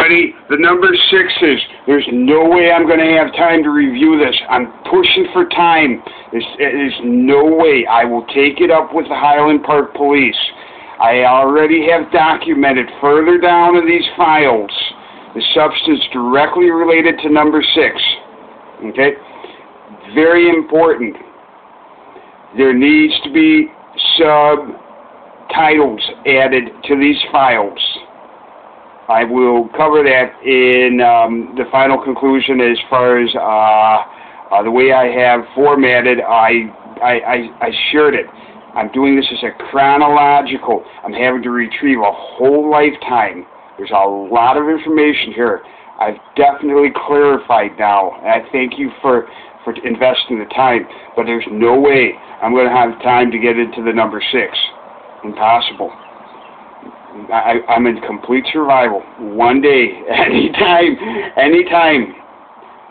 Buddy, the number 6 is, there's no way I'm going to have time to review this. I'm pushing for time. There's no way. I will take it up with the Highland Park Police. I already have documented further down in these files the substance directly related to number 6. Okay? Very important. There needs to be subtitles added to these files. I will cover that in the final conclusion as far as the way I have formatted. I shared it. I'm doing this as a chronological. I'm having to retrieve a whole lifetime. There's a lot of information here. I've definitely clarified now. And I thank you for investing the time. But there's no way I'm going to have time to get into the number 6. Impossible. I'm in complete survival. One day, anytime,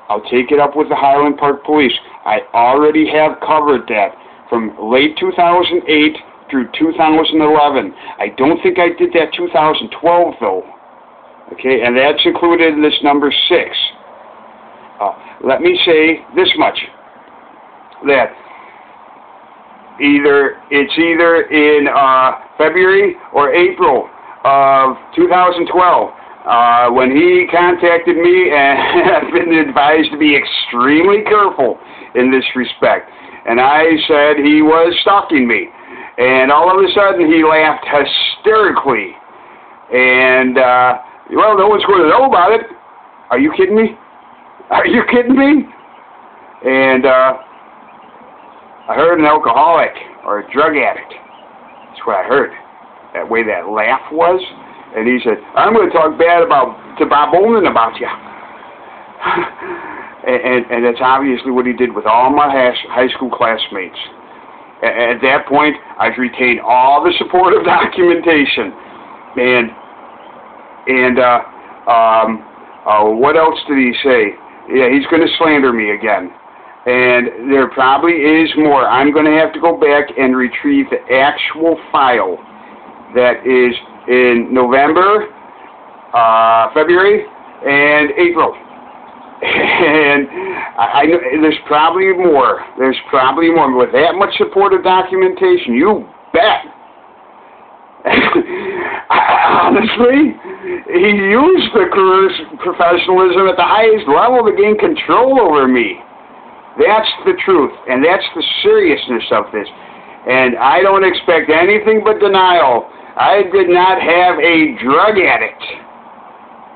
I'll take it up with the Highland Park Police. I already have covered that from late 2008 through 2011. I don't think I did that 2012, though. Okay, and that's included in this number 6. Let me say this much, that it's either in February or April of 2012 when he contacted me, and I've been advised to be extremely careful in this respect. And I said he was stalking me. And all of a sudden he laughed hysterically. And, well, no one's going to know about it. Are you kidding me? Are you kidding me? And I heard an alcoholic or a drug addict. That's what I heard. That way that laugh was. And he said, I'm going to talk bad to Bob Bowman about you. and that's obviously what he did with all my high school classmates. At that point, I've retained all the supportive documentation. And what else did he say? Yeah, he's going to slander me again. And there probably is more. I'm going to have to go back and retrieve the actual file that is in November, February, and April. And I know there's probably more. There's probably more. With that much supportive documentation, you bet. Honestly, he used the career professionalism at the highest level to gain control over me. That's the truth, and that's the seriousness of this. And I don't expect anything but denial. I did not have a drug addict.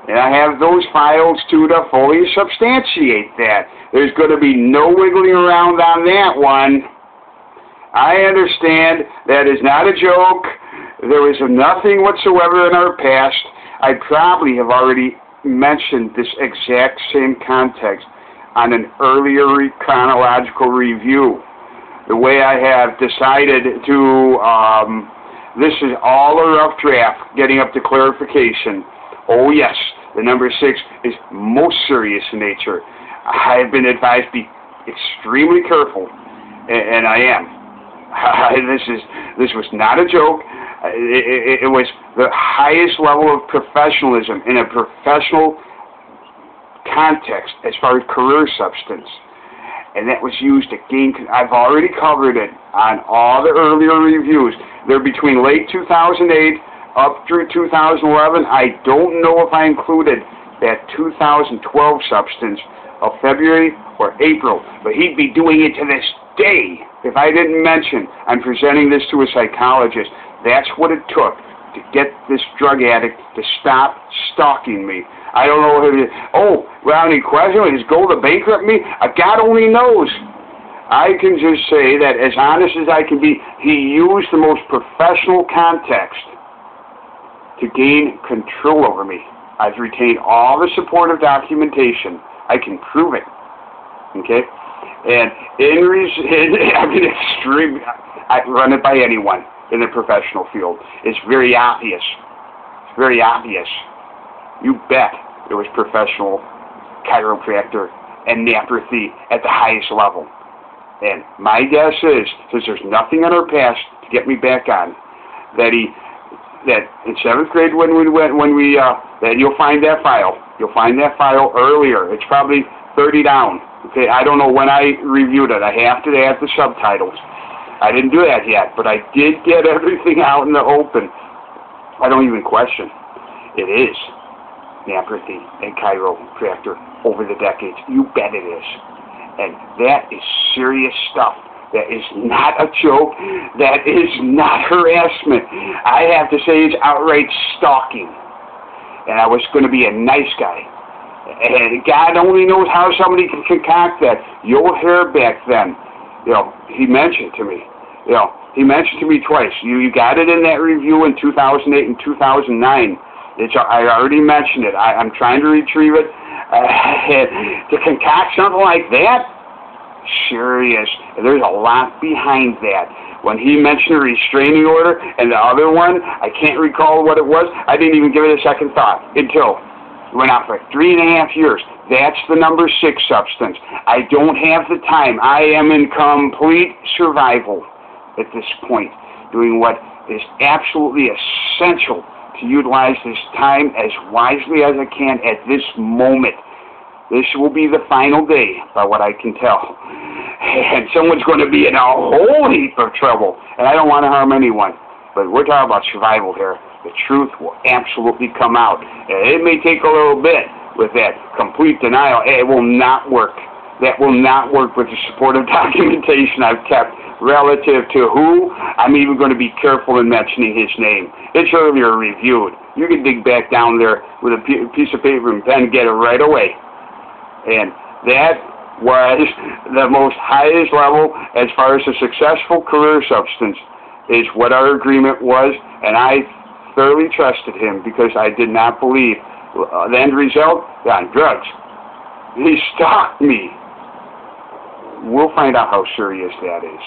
And I have those files, too, to fully substantiate that. There's going to be no wiggling around on that one. I understand that is not a joke. There was nothing whatsoever in our past. I probably have already mentioned this exact same context on an earlier chronological review. The way I have decided to, this is all a rough draft, getting up to clarification. Oh yes, the number 6 is most serious in nature. I have been advised to be extremely careful, and I am. This was not a joke. It was the highest level of professionalism in a professional context as far as career substance. And that was used to gain, I've already covered it on all the earlier reviews. They're between late 2008 up through 2011. I don't know if I included that 2012 substance of February or April, but he'd be doing it to this day if I didn't mention I'm presenting this to a psychologist. That's what it took to get this drug addict to stop stalking me. I don't know if it is, without any question, is go to bankrupt me? God only knows. I can just say that as honest as I can be, he used the most professional context to gain control over me. I've retained all the supportive documentation. I can prove it. Okay? And I run it by anyone in the professional field. It's very obvious. It's very obvious. You bet it was professional chiropractor and naturopathy at the highest level. And my guess is, since there's nothing in our past to get me back on, that he that in 7th grade when we that you'll find that file. You'll find that file earlier. It's probably 30 down. Okay, I don't know when I reviewed it. I have to add the subtitles. I didn't do that yet, but I did get everything out in the open. I don't even question. It is Napathy and chiropractor over the decades. You bet it is. And that is serious stuff. That is not a joke. That is not harassment. I have to say it's outright stalking. And I was going to be a nice guy. And God only knows how somebody can concoct that. Your hair back then, he mentioned to me. He mentioned to me twice. You got it in that review in 2008 and 2009. I already mentioned it. I'm trying to retrieve it. To concoct something like that? Serious. There's a lot behind that. When he mentioned a restraining order and the other one, I can't recall what it was. I didn't even give it a second thought until it went out for 3.5 years. That's the number 6 substance. I don't have the time. I am in complete survival at this point, doing what is absolutely essential to utilize this time as wisely as I can at this moment. This will be the final day, by what I can tell. And someone's going to be in a whole heap of trouble. And I don't want to harm anyone. But we're talking about survival here. The truth will absolutely come out. And it may take a little bit with that complete denial. It will not work. That will not work with the supportive documentation I've kept relative to who. I'm even going to be careful in mentioning his name. It's earlier reviewed. You can dig back down there with a piece of paper and pen and get it right away. And that was the most highest level as far as a successful career substance is what our agreement was, and I thoroughly trusted him because I did not believe the end result on drugs. He stalked me. We'll find out how serious that is.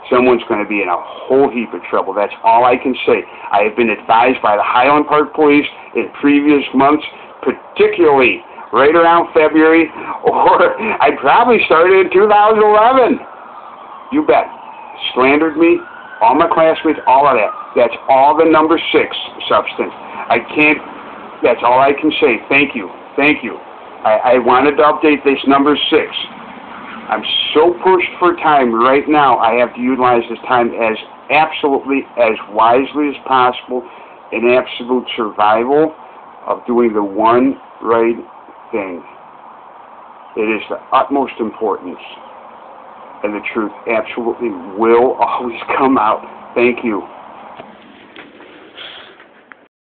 Someone's going to be in a whole heap of trouble. That's all I can say. I have been advised by the Highland Park Police in previous months, particularly right around February, or I probably started in 2011. You bet. Slandered me, all my classmates, all of that. That's all the number 6 substance. That's all I can say. Thank you. Thank you. I wanted to update this number 6. I'm so pushed for time right now, I have to utilize this time as absolutely, as wisely as possible in absolute survival of doing the one right thing. It is the utmost importance, and the truth absolutely will always come out. Thank you.